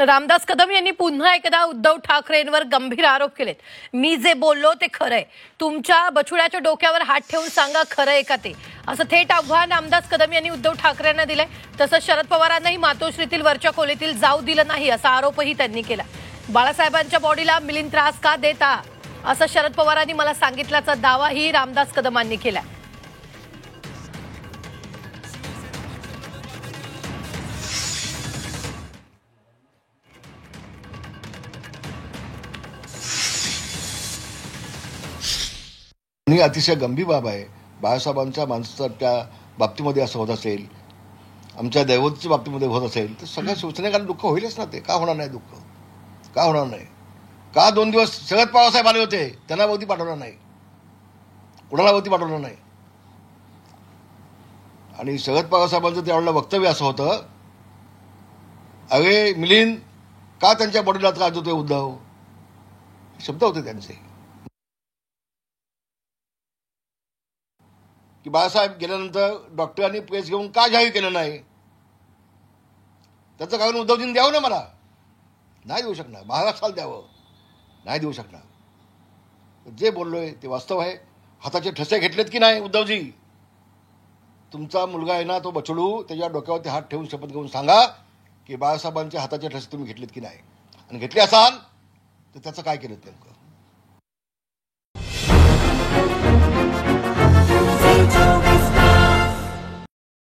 तर रामदास कदम यांनी पुन्हा एकदा उद्धव ठाकरेंवर गंभीर आरोप केलेत. मी जे बोललो ते खरंय, तुमच्या बछुड्याच्या डोक्यावर हात ठेवून सांगा खरंय का ते, असं थेट आव्हान रामदास कदम यांनी उद्धव ठाकरेंना दिलंय. तसंच शरद पवारांनाही मातोश्रीतील वरच्या खोलीतील जाऊ दिलं नाही असा आरोपही त्यांनी केला. बाळासाहेबांच्या बॉडीला मिलिंद त्रास का देता असं शरद पवारांनी मला सांगितल्याचा दावाही रामदास कदमांनी केला. ही अतिशय गंभीर बाब आहे. बाळासाहेबांच्या माणसाच्या बाबतीमध्ये असं होत असेल, आमच्या दैवतच्या बाबतीमध्ये होत असेल तर सगळ्या शिवसेनेकांना दुःख होईलच ना. ते का होणार नाही? दुःख का होणार नाही? का 2 दिवस शरद पवार साहेब आले होते, त्यांना वरती पाठवलं नाही, कुणाला वरती पाठवलं नाही. आणि शरद पवार साहेबांचं त्यावेळेला वक्तव्य असं होतं, अरे मिलिंद का त्यांच्या बॉडीला त्रास देतोय उद्धव, शब्द होते त्यांचे. की बाळासाहेब गेल्यानंतर डॉक्टरांनी प्रेस घेऊन का जाहीर केलं नाही, त्याचं कारण उद्धवजींनी द्यावं ना. मला नाही देऊ शकणार, महाराष्ट्राला द्यावं, नाही देऊ शकणार. जे बोललोय ते वास्तव आहे. हाताचे ठसे घेतलेत की नाही उद्धवजी? तुमचा मुलगा आहे ना, तो बछडू, त्याच्या डोक्यावरती हात ठेवून शपथ घेऊन सांगा की बाळासाहेबांच्या हाताचे ठसे तुम्ही घेतलेत की नाही, आणि घेतले असाल तर त्याचं काय केलं नेमकं.